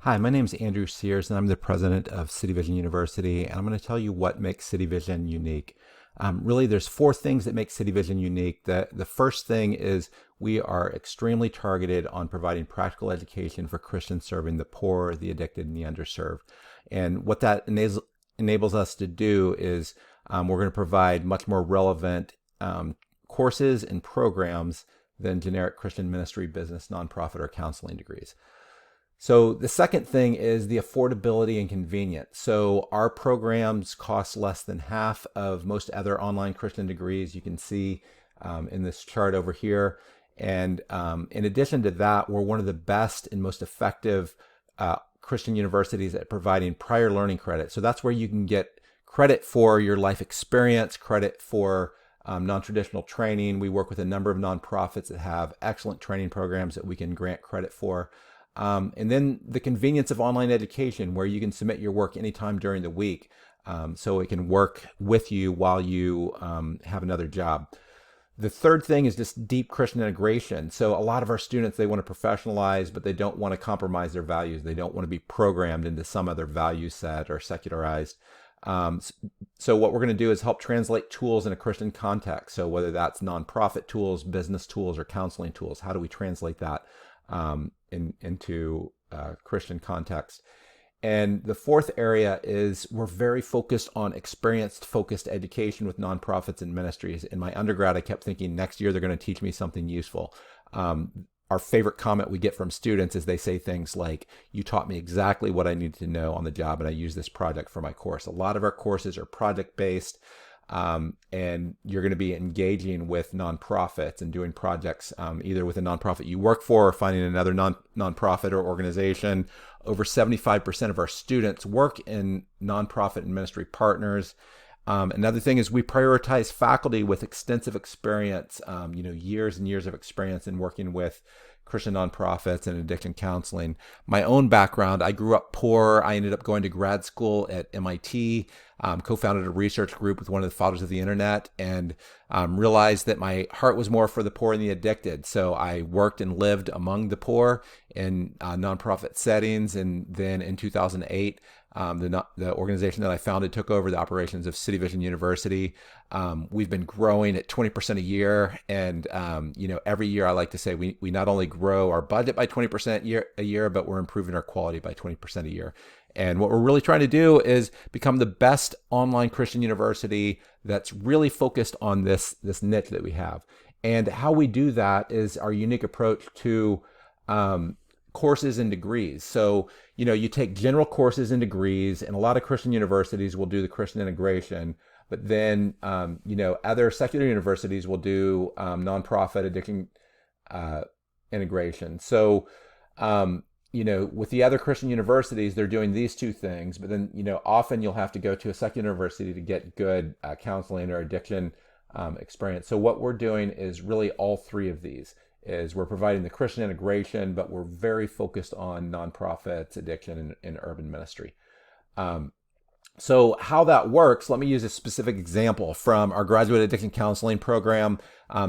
Hi, my name is Andrew Sears, and I'm the president of City Vision University, and I'm going to tell you what makes City Vision unique. Really, there's four things that make City Vision unique. The first thing is we are extremely targeted on providing practical education for Christians serving the poor, the addicted, and the underserved. And what that enables us to do is we're going to provide much more relevant courses and programs than generic Christian ministry, business, nonprofit, or counseling degrees. So the second thing is the affordability and convenience. So our programs cost less than half of most other online Christian degrees. You can see in this chart over here. And in addition to that, we're one of the best and most effective Christian universities at providing prior learning credit. So that's where you can get credit for your life experience, credit for non-traditional training. We work with a number of nonprofits that have excellent training programs that we can grant credit for. And then the convenience of online education, where you can submit your work anytime during the week, so it can work with you while you have another job. The third thing is just deep Christian integration. So a lot of our students, they want to professionalize, but they don't want to compromise their values. They don't want to be programmed into some other value set or secularized. So what we're going to do is help translate tools in a Christian context. So whether that's nonprofit tools, business tools, or counseling tools, how do we translate that into Christian context? And the fourth area is we're very focused on experience-focused education with nonprofits and ministries. In my undergrad, I kept thinking next year they're going to teach me something useful. Our favorite comment we get from students is they say things like, "You taught me exactly what I needed to know on the job, and I use this project for my course." A lot of our courses are project-based. And you're going to be engaging with nonprofits and doing projects either with a nonprofit you work for or finding another nonprofit or organization. Over 75% of our students work in nonprofit and ministry partners. Another thing is we prioritize faculty with extensive experience, years and years of experience in working with Christian nonprofits and addiction counseling. My own background, I grew up poor. I ended up going to grad school at MIT, co-founded a research group with one of the fathers of the internet, and realized that my heart was more for the poor and the addicted. So I worked and lived among the poor in nonprofit settings. And then in 2008, the organization that I founded took over the operations of City Vision University. We've been growing at 20% a year. And, every year I like to say we not only grow our budget by 20% a year, but we're improving our quality by 20% a year. And what we're really trying to do is become the best online Christian university that's really focused on this niche that we have. And how we do that is our unique approach to courses and degrees. So, you take general courses and degrees, and a lot of Christian universities will do the Christian integration, but then, other secular universities will do nonprofit addiction integration. So, with the other Christian universities, they're doing these two things, but then, often you'll have to go to a secular university to get good counseling or addiction experience. So what we're doing is really all three of these. Is we're providing the Christian integration, but we're very focused on nonprofits, addiction, and urban ministry. So how that works, let me use a specific example from our graduate addiction counseling program.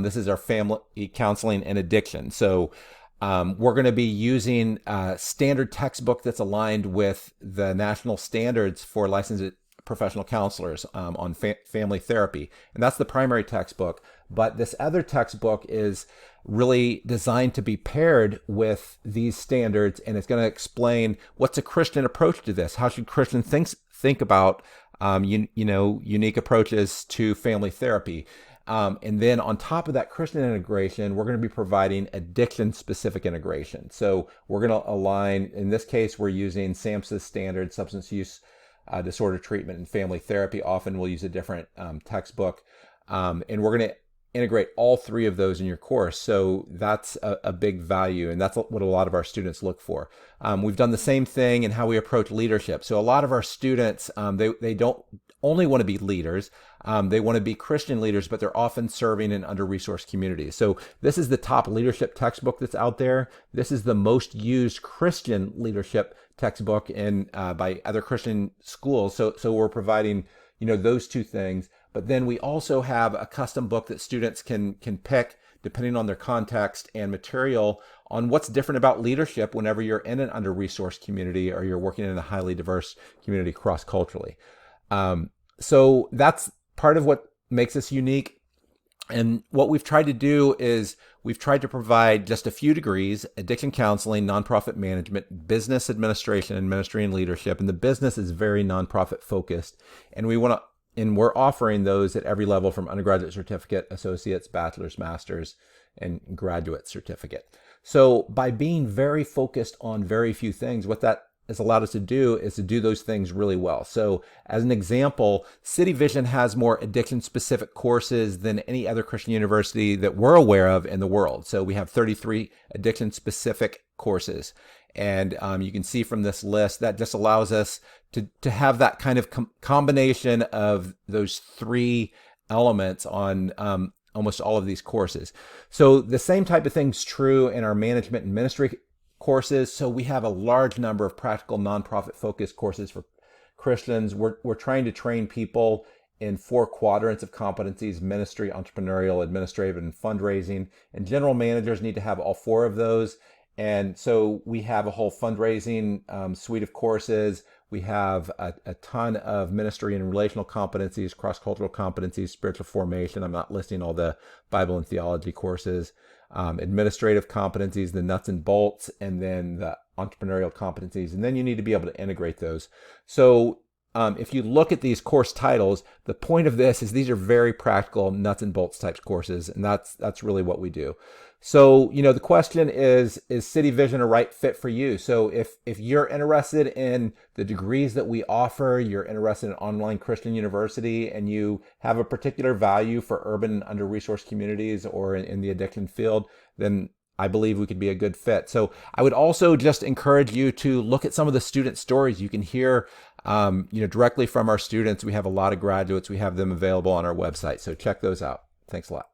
This is our family counseling and addiction. So we're going to be using a standard textbook that's aligned with the national standards for licensed professional counselors on family therapy. And that's the primary textbook. But this other textbook is really designed to be paired with these standards, and it's going to explain what's a Christian approach to this. How should Christians think about unique approaches to family therapy? And then on top of that Christian integration, we're going to be providing addiction-specific integration. So we're going to align, in this case, we're using SAMHSA's standard, substance use disorder treatment and family therapy. Often we'll use a different textbook. And we're going to integrate all three of those in your course. So that's a big value, and that's what a lot of our students look for. We've done the same thing in how we approach leadership. So a lot of our students, they don't only want to be leaders. They want to be Christian leaders, but they're often serving in under-resourced communities. So this is the top leadership textbook that's out there. This is the most used Christian leadership textbook by other Christian schools. So we're providing, those two things. But then we also have a custom book that students can pick depending on their context and material, on what's different about leadership whenever you're in an under-resourced community or you're working in a highly diverse community cross-culturally. So that's part of what makes us unique. And what we've tried to do is we've tried to provide just a few degrees: addiction counseling, nonprofit management, business administration, and ministry and leadership. And the business is very nonprofit focused. And we're offering those at every level, from undergraduate certificate, associates, bachelor's, master's, and graduate certificate. So by being very focused on very few things, what that has allowed us to do is to do those things really well. So as an example, City Vision has more addiction-specific courses than any other Christian university that we're aware of in the world. So we have 33 addiction-specific courses. And you can see from this list that just allows us to have that kind of combination of those three elements on almost all of these courses. So the same type of thing's true in our management and ministry courses. So we have a large number of practical nonprofit focused courses for Christians. We're trying to train people in 4 quadrants of competencies: ministry, entrepreneurial, administrative, and fundraising. And general managers need to have all 4 of those. And so we have a whole fundraising suite of courses. We have a ton of ministry and relational competencies, cross-cultural competencies, spiritual formation. I'm not listing all the Bible and theology courses. Administrative competencies, the nuts and bolts, and then the entrepreneurial competencies. And then you need to be able to integrate those. So if you look at these course titles, the point of this is these are very practical nuts and bolts type courses. And that's really what we do. So, the question is City Vision a right fit for you? So if you're interested in the degrees that we offer, you're interested in online Christian university, and you have a particular value for urban and under-resourced communities or in the addiction field, then I believe we could be a good fit. So I would also just encourage you to look at some of the student stories. You can hear directly from our students. We have a lot of graduates. We have them available on our website. So check those out. Thanks a lot.